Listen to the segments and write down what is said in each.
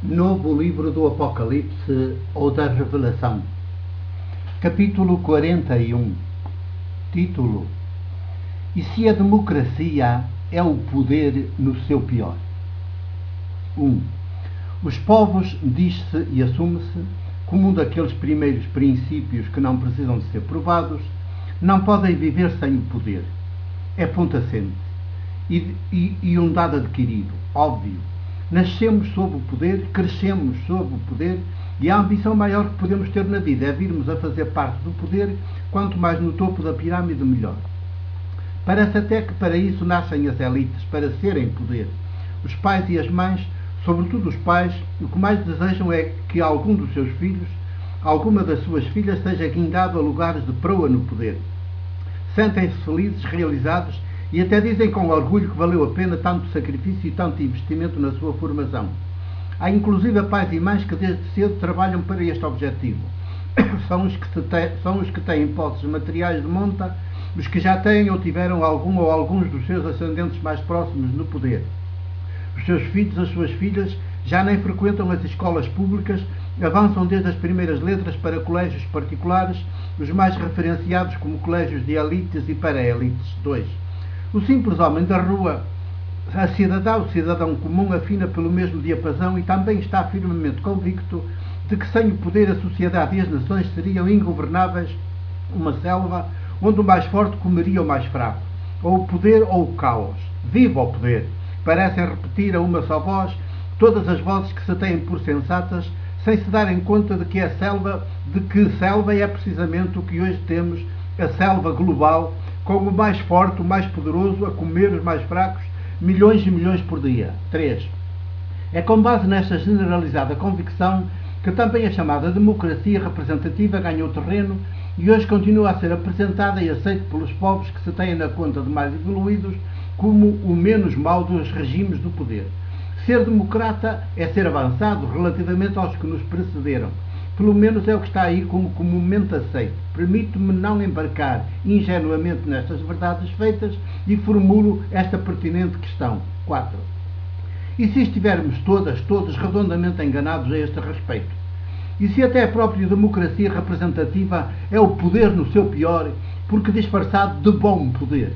Novo livro do Apocalipse ou da Revelação. Capítulo 41. Título: E se a democracia é o poder no seu pior? 1. Os povos, diz-se e assume-se, como um daqueles primeiros princípios que não precisam de ser provados, não podem viver sem o poder. É ponto assente e um dado adquirido, óbvio. Nascemos sob o poder, crescemos sob o poder, e a ambição maior que podemos ter na vida é virmos a fazer parte do poder, quanto mais no topo da pirâmide, melhor. Parece até que para isso nascem as elites, para serem poder. Os pais e as mães, sobretudo os pais, o que mais desejam é que algum dos seus filhos, alguma das suas filhas, seja guindado a lugares de proa no poder. Sentem-se felizes, realizados, e até dizem com orgulho que valeu a pena tanto sacrifício e tanto investimento na sua formação. Há inclusive pais e mães que desde cedo trabalham para este objetivo. São os que têm posses materiais de monta, os que já têm ou tiveram algum ou alguns dos seus ascendentes mais próximos no poder. Os seus filhos, as suas filhas, já nem frequentam as escolas públicas, avançam desde as primeiras letras para colégios particulares, os mais referenciados como colégios de elites e para-elites. 2. O simples homem da rua, o cidadão comum, afina pelo mesmo diapasão e também está firmemente convicto de que sem o poder a sociedade e as nações seriam ingovernáveis, uma selva onde o mais forte comeria o mais fraco, ou o poder ou o caos. Viva o poder! Parecem repetir a uma só voz todas as vozes que se têm por sensatas, sem se darem conta de que selva é precisamente o que hoje temos, a selva global, com o mais forte, o mais poderoso, a comer os mais fracos, milhões e milhões por dia. 3. É com base nesta generalizada convicção que também a chamada democracia representativa ganhou terreno e hoje continua a ser apresentada e aceita pelos povos que se têm na conta de mais evoluídos como o menos mau dos regimes do poder. Ser democrata é ser avançado relativamente aos que nos precederam. Pelo menos é o que está aí como comumente aceito. Permito-me não embarcar ingenuamente nestas verdades feitas e formulo esta pertinente questão. 4. E se estivermos todos redondamente enganados a este respeito? E se até a própria democracia representativa é o poder no seu pior, porque disfarçado de bom poder?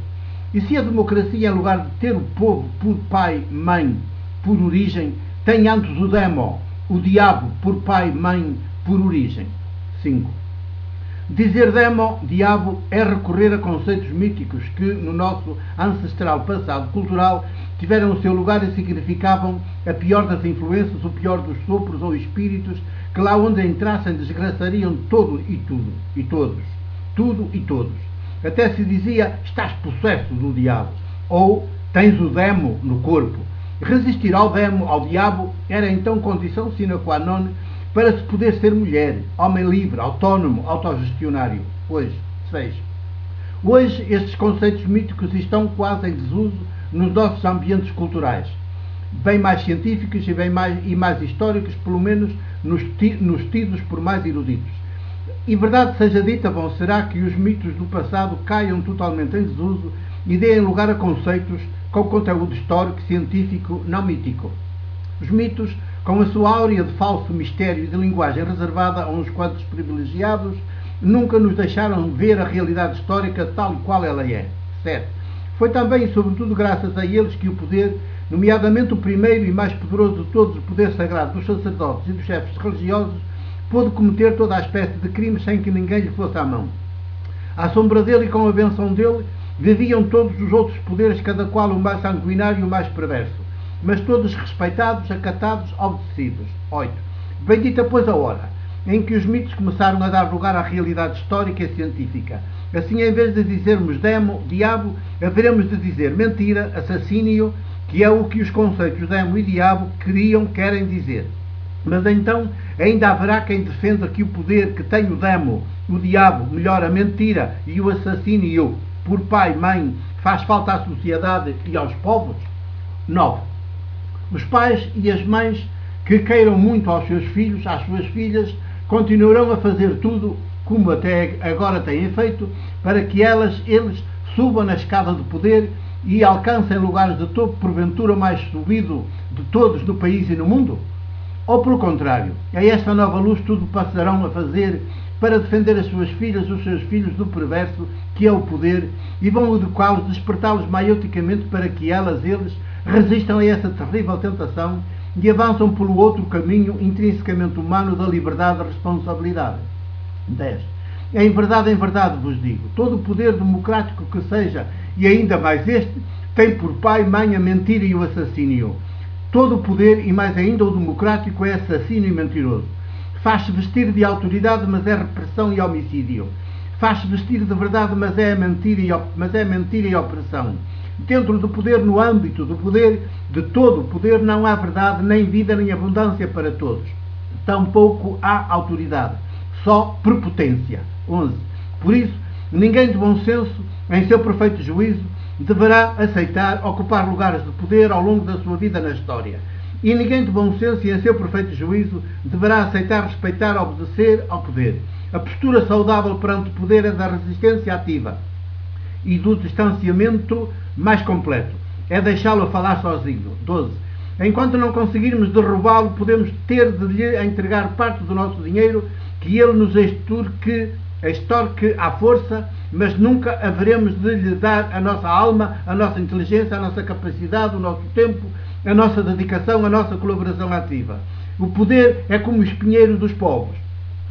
E se a democracia, em lugar de ter o povo por pai, mãe, por origem, tem antes o demo, o diabo, por pai, mãe, por origem? 5. Dizer demo, diabo, é recorrer a conceitos míticos que, no nosso ancestral passado cultural, tiveram o seu lugar e significavam a pior das influências, o pior dos sopros ou espíritos, que lá onde entrassem desgraçariam todo e tudo, e todos. Tudo e todos. Até se dizia, estás possesso do diabo, ou tens o demo no corpo. Resistir ao demo, ao diabo, era então condição sine qua non para se poder ser mulher, homem livre, autónomo, autogestionário. 6. Hoje, estes conceitos míticos estão quase em desuso nos nossos ambientes culturais, bem mais científicos e mais históricos, pelo menos nos tidos por mais eruditos. E verdade seja dita, bom será que os mitos do passado caiam totalmente em desuso e deem lugar a conceitos com conteúdo histórico, científico, não mítico. Os mitos, com a sua áurea de falso mistério e de linguagem reservada a uns quantos privilegiados, nunca nos deixaram ver a realidade histórica tal e qual ela é. 7. Foi também e sobretudo graças a eles que o poder, nomeadamente o primeiro e mais poderoso de todos, o poder sagrado dos sacerdotes e dos chefes religiosos, pôde cometer toda a espécie de crimes sem que ninguém lhe fosse à mão. À sombra dele e com a benção dele, viviam todos os outros poderes, cada qual o mais sanguinário e o mais perverso, mas todos respeitados, acatados, obedecidos. 8. Bendita, pois, a hora em que os mitos começaram a dar lugar à realidade histórica e científica. Assim, em vez de dizermos demo, diabo, haveremos de dizer mentira, assassínio, que é o que os conceitos demo e diabo querem dizer. Mas então ainda haverá quem defenda que o poder que tem o demo, o diabo, melhor a mentira e o assassínio por pai, mãe, faz falta à sociedade e aos povos? 9. Os pais e as mães que queiram muito aos seus filhos, às suas filhas, continuarão a fazer tudo, como até agora têm feito, para que eles subam na escada de poder e alcancem lugares de topo, porventura mais subido de todos no país e no mundo? Ou, pelo contrário, a esta nova luz tudo passarão a fazer para defender as suas filhas, os seus filhos do perverso, que é o poder, e vão educá-los, despertá-los maioticamente para que eles resistam a essa terrível tentação e avançam pelo outro caminho intrinsecamente humano da liberdade e responsabilidade. 10. Em verdade vos digo, todo o poder democrático que seja, e ainda mais este, tem por pai e mãe a mentira e o assassínio. Todo o poder, e mais ainda o democrático, é assassino e mentiroso. Faz-se vestir de autoridade, mas é repressão e homicídio. Faz-se vestir de verdade, mas é mentira e opressão. Dentro do poder, no âmbito do poder, de todo o poder, não há verdade, nem vida, nem abundância para todos. Tampouco há autoridade, só prepotência. 11. Por isso, ninguém de bom senso, em seu perfeito juízo, deverá aceitar ocupar lugares de poder ao longo da sua vida na história. E ninguém de bom senso e em seu perfeito juízo deverá aceitar, respeitar, obedecer ao poder. A postura saudável perante o poder é da resistência ativa e do distanciamento mais completo. É deixá-lo falar sozinho. 12. Enquanto não conseguirmos derrubá-lo, podemos ter de lhe entregar parte do nosso dinheiro, que ele nos extorque à força, mas nunca haveremos de lhe dar a nossa alma, a nossa inteligência, a nossa capacidade, o nosso tempo, a nossa dedicação, a nossa colaboração ativa. O poder é como o espinheiro dos povos,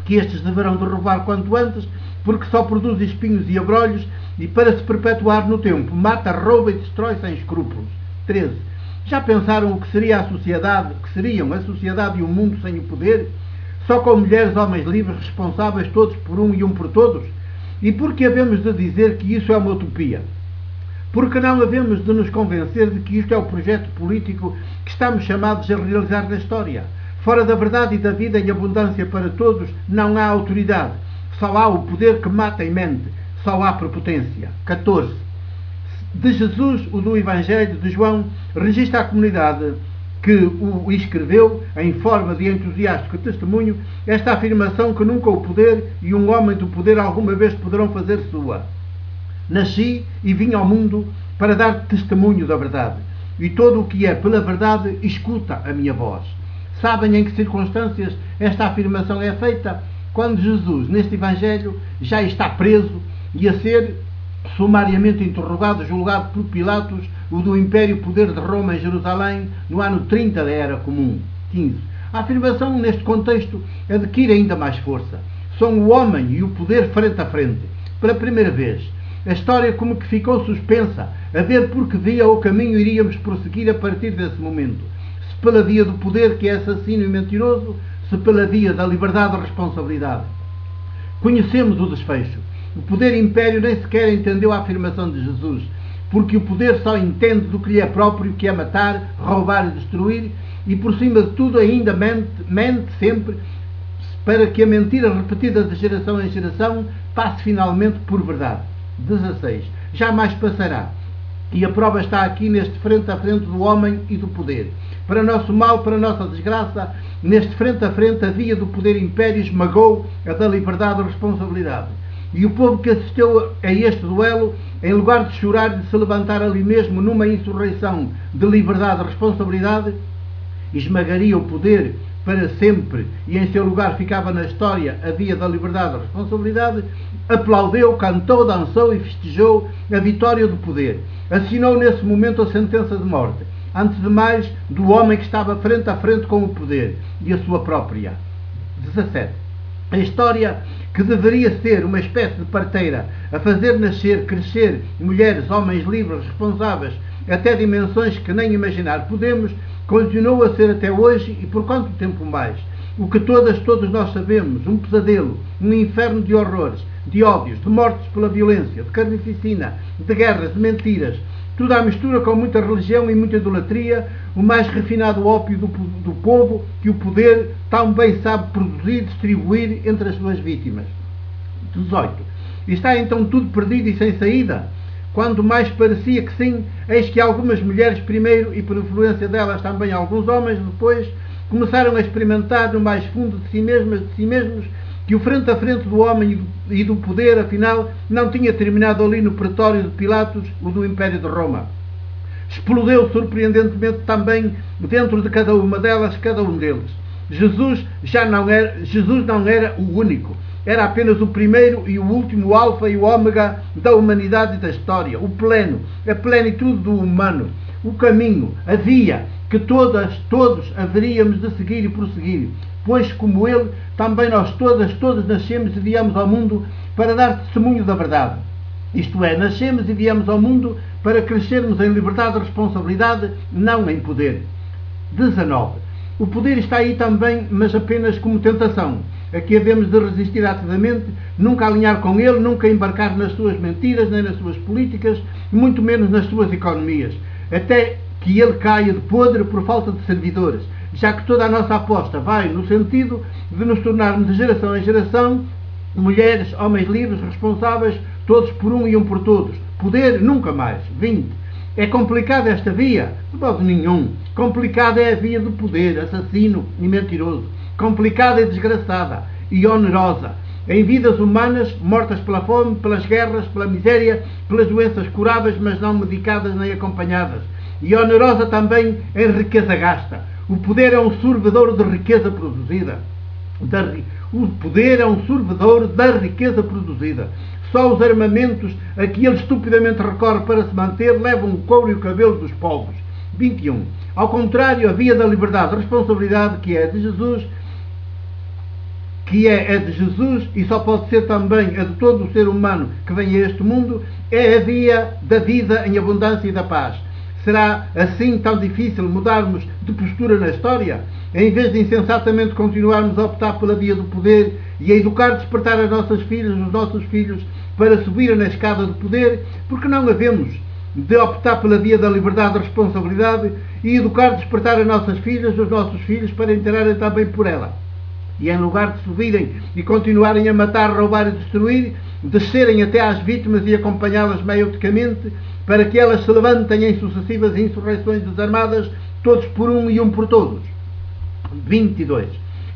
que estes deverão derrubar quanto antes, porque só produz espinhos e abrolhos, e para se perpetuar no tempo, mata, rouba e destrói sem escrúpulos. 13. Já pensaram o que seria a sociedade, que seriam a sociedade e o mundo sem o poder? Só com mulheres, homens livres, responsáveis todos por um e um por todos? E por que havemos de dizer que isso é uma utopia? Porque não havemos de nos convencer de que isto é o projeto político que estamos chamados a realizar na história. Fora da verdade e da vida em abundância para todos, não há autoridade. Só há o poder que mata e mente. Só há prepotência. 14. De Jesus, o do Evangelho de João, registra a comunidade que o escreveu, em forma de entusiástico testemunho, esta afirmação que nunca o poder e um homem do poder alguma vez poderão fazer sua. Nasci e vim ao mundo para dar testemunho da verdade, e todo o que é pela verdade escuta a minha voz. Sabem em que circunstâncias esta afirmação é feita? Quando Jesus, neste Evangelho, já está preso e a ser sumariamente interrogado, julgado por Pilatos, o do Império Poder de Roma em Jerusalém, no ano 30 da Era Comum. 15. A afirmação neste contexto adquire ainda mais força. São o homem e o poder frente a frente. Pela primeira vez, a história como que ficou suspensa, a ver por que via ou caminho iríamos prosseguir a partir desse momento. Se pela via do poder, que é assassino e mentiroso, se pela via da liberdade e responsabilidade. Conhecemos o desfecho. O poder império nem sequer entendeu a afirmação de Jesus, porque o poder só entende do que lhe é próprio, que é matar, roubar e destruir, e por cima de tudo ainda mente sempre, para que a mentira repetida de geração em geração passe finalmente por verdade. 16. Jamais passará. E a prova está aqui neste frente a frente do homem e do poder. Para nosso mal, para nossa desgraça, neste frente a frente a via do poder império esmagou a da liberdade e responsabilidade. E o povo que assistiu a este duelo, em lugar de chorar e de se levantar ali mesmo numa insurreição de liberdade e responsabilidade, esmagaria o poder para sempre e em seu lugar ficava na história a via da liberdade e responsabilidade, aplaudeu, cantou, dançou e festejou a vitória do poder. Assinou nesse momento a sentença de morte, antes de mais do homem que estava frente a frente com o poder e a sua própria. 17. A história, que deveria ser uma espécie de parteira a fazer nascer, crescer mulheres, homens livres, responsáveis, até dimensões que nem imaginar podemos, continuou a ser até hoje e por quanto tempo mais? O que todos nós sabemos, um pesadelo, um inferno de horrores, de ódios, de mortes pela violência, de carnificina, de guerras, de mentiras, tudo à mistura com muita religião e muita idolatria, o mais refinado ópio do povo que o poder tão bem sabe produzir e distribuir entre as suas vítimas. 18. E está então tudo perdido e sem saída? Quando mais parecia que sim, eis que algumas mulheres primeiro e por influência delas também alguns homens depois começaram a experimentar no mais fundo de si mesmos que o frente a frente do homem e do poder, afinal, não tinha terminado ali no pretório de Pilatos, o do Império de Roma. Explodeu surpreendentemente também dentro de cada uma delas, cada um deles. Jesus não era o único. Era apenas o primeiro e o último, o alfa e o ômega da humanidade e da história, o pleno, a plenitude do humano, o caminho, a via que todos haveríamos de seguir e prosseguir, pois como ele, também nós todos nascemos e viemos ao mundo para dar testemunho da verdade. Isto é, nascemos e viemos ao mundo para crescermos em liberdade e responsabilidade, não em poder. 19. O poder está aí também, mas apenas como tentação, a que havemos de resistir ativamente, nunca alinhar com ele, nunca embarcar nas suas mentiras, nem nas suas políticas, muito menos nas suas economias, até que ele caia de podre por falta de servidores, já que toda a nossa aposta vai no sentido de nos tornarmos de geração em geração mulheres, homens livres, responsáveis, todos por um e um por todos. Poder, nunca mais. 20. É complicada esta via? De modo nenhum. Complicada é a via do poder, assassino e mentiroso. Complicada e desgraçada e onerosa. Em vidas humanas, mortas pela fome, pelas guerras, pela miséria, pelas doenças curáveis, mas não medicadas nem acompanhadas. E onerosa também em riqueza gasta. O poder é um sorvedor de riqueza produzida. O poder é um sorvedor da riqueza produzida. Só os armamentos a que ele estupidamente recorre para se manter levam o couro e o cabelo dos povos. 21. Ao contrário, a via da liberdade, responsabilidade que é a de Jesus e só pode ser também a de todo o ser humano que vem a este mundo, é a via da vida em abundância e da paz. Será assim tão difícil mudarmos de postura na história? Em vez de insensatamente continuarmos a optar pela via do poder e a educar e despertar as nossas filhas, os nossos filhos, para subirem na escada do poder, porque não havemos de optar pela via da liberdade e responsabilidade e educar e despertar as nossas filhas, os nossos filhos, para entrarem também por ela? E em lugar de subirem e continuarem a matar, roubar e destruir, descerem até às vítimas e acompanhá-las meioticamente, para que elas se levantem em sucessivas insurreições desarmadas, todos por um e um por todos. 22.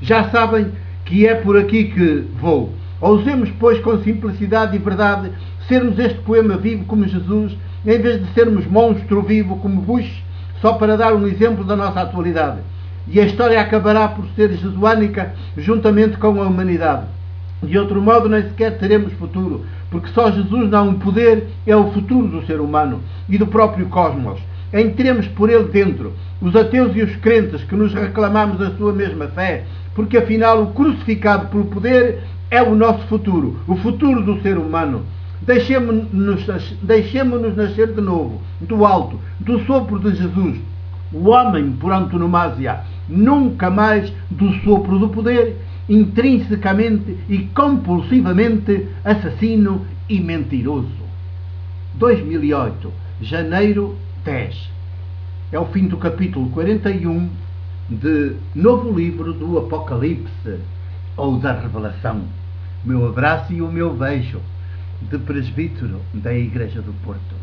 Já sabem que é por aqui que vou. Ousemos, pois, com simplicidade e verdade, sermos este poema vivo como Jesus, em vez de sermos monstro vivo como Bush, só para dar um exemplo da nossa atualidade. E a história acabará por ser jesuânica juntamente com a humanidade. De outro modo, nem sequer teremos futuro, porque só Jesus dá um poder, é o futuro do ser humano e do próprio cosmos. Entremos por ele dentro, os ateus e os crentes que nos reclamamos da sua mesma fé, porque afinal o crucificado pelo poder é o nosso futuro, o futuro do ser humano. Deixemo-nos nascer de novo, do alto, do sopro de Jesus, o homem por antonomasia, nunca mais do sopro do poder, intrinsecamente e compulsivamente assassino e mentiroso. 2008, janeiro 10. É o fim do capítulo 41 de Novo Livro do Apocalipse ou da Revelação. O meu abraço e o meu beijo de presbítero da Igreja do Porto.